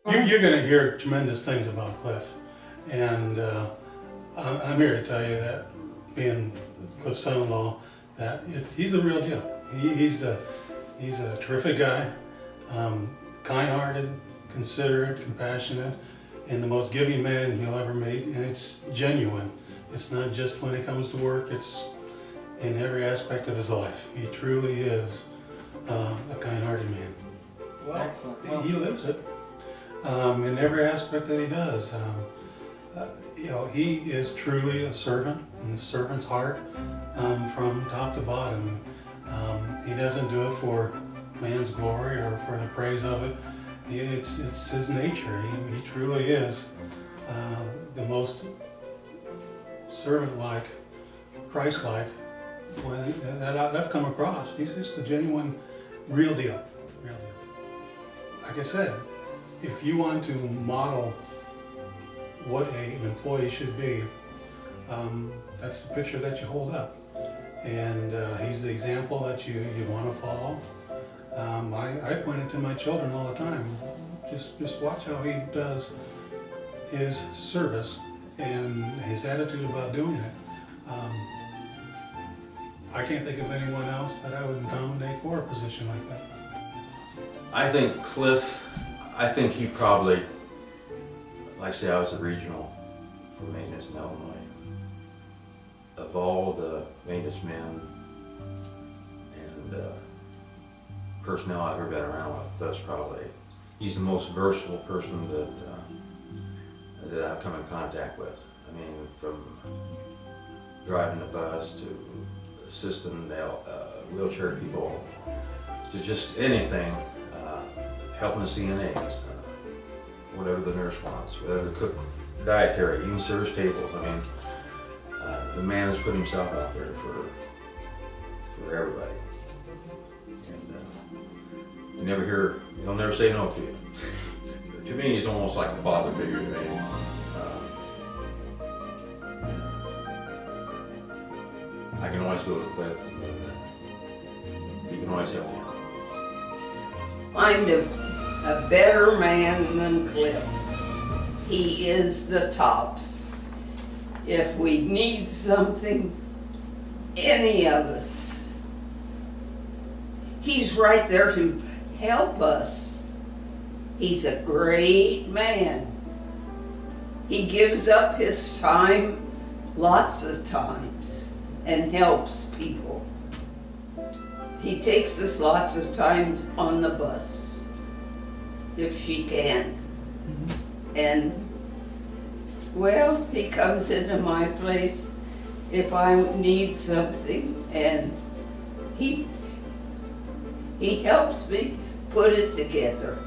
You're going to hear tremendous things about Cliff, and I'm here to tell you that, being Cliff's son-in-law, that he's the real deal. He's a terrific guy, kind-hearted, considerate, compassionate, and the most giving man you'll ever meet, and it's genuine. It's not just when it comes to work, it's in every aspect of his life. He truly is a kind-hearted man. Well, excellent. Well, he lives it. In every aspect that he does. You know, he is truly a servant, and a servant's heart from top to bottom. He doesn't do it for man's glory or for the praise of it. It's his nature. He truly is the most servant-like, Christ-like that I've come across. He's just a genuine, real deal. Real deal. Like I said, if you want to model what an employee should be, that's the picture that you hold up. And he's the example that you want to follow. I point it to my children all the time. Just watch how he does his service and his attitude about doing it. I can't think of anyone else that I would nominate for a position like that. I think Cliff, he probably, like I say, I was the regional for maintenance in Illinois. Of all the maintenance men and personnel I've ever been around with, that's probably, he's the most versatile person that I've come in contact with. I mean, from driving the bus to assisting wheelchair people to just anything, helping the CNAs, whatever the nurse wants, whatever the cook, dietary, even serves tables. I mean, the man has put himself out there for everybody. And you never hear, he'll never say no to you. To me, he's almost like a father figure to me. I can always go to Cliff. You can always help me. Find a better man than Cliff. He is the tops. If we need something, any of us, he's right there to help us. He's a great man. He gives up his time lots of times and helps people. He takes us lots of times on the bus, if she can't. And, well, he comes into my place if I need something, and he helps me put it together.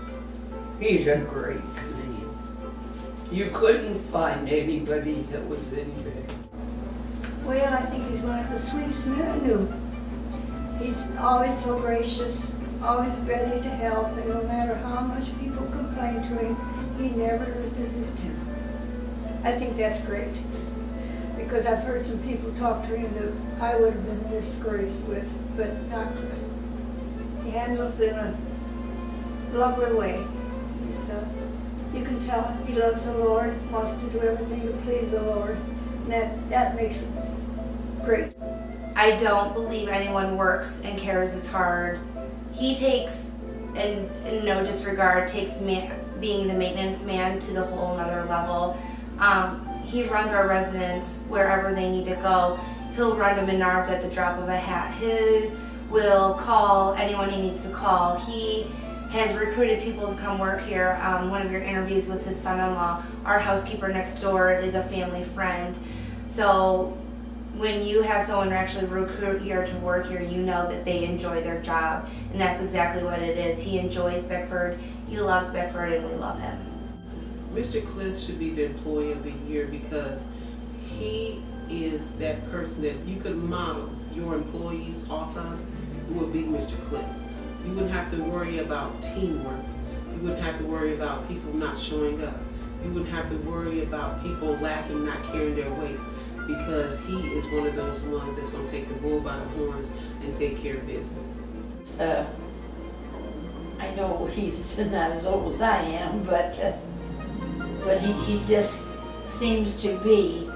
He's a great man. You couldn't find anybody that was any better. Well, I think he's one of the sweetest men I knew. He's always so gracious, always ready to help, and no matter how much people complain to him, he never loses his temper. I think that's great, because I've heard some people talk to him that I would have been discouraged with, but not Cliff. He handles it in a lovely way. You can tell he loves the Lord, wants to do everything to please the Lord, and that makes him great. I don't believe anyone works and cares as hard. He takes, in no disregard, takes being the maintenance man to the whole another level. He runs our residents wherever they need to go. He'll run to Menards at the drop of a hat. He will call anyone he needs to call. He has recruited people to come work here. One of your interviews was his son-in-law. Our housekeeper next door is a family friend. So when you have someone actually recruit here to work here, you know that they enjoy their job, and that's exactly what it is. He enjoys Bickford, he loves Bickford, and we love him. Mr. Cliff should be the employee of the year because he is that person that if you could model your employees off of, it would be Mr. Cliff. You wouldn't have to worry about teamwork. You wouldn't have to worry about people not showing up. You wouldn't have to worry about people lacking, not carrying their weight, because he is one of those ones that's going to take the bull by the horns and take care of business. I know he's not as old as I am, but he just seems to be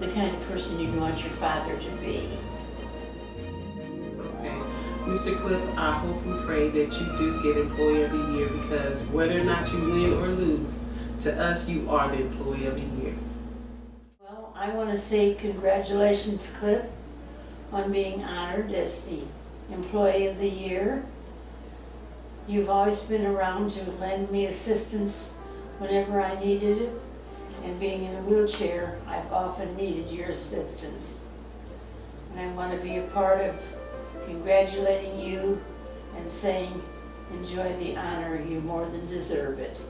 the kind of person you'd want your father to be. Okay. Mr. Cliff, I hope and pray that you do get Employee of the Year, because whether or not you win or lose, to us you are the Employee of the Year. Well, I want to say congratulations, Cliff, on being honored as the Employee of the Year. You've always been around to lend me assistance whenever I needed it, and being in a wheelchair, I've often needed your assistance. And I want to be a part of congratulating you and saying, enjoy the honor, you more than deserve it.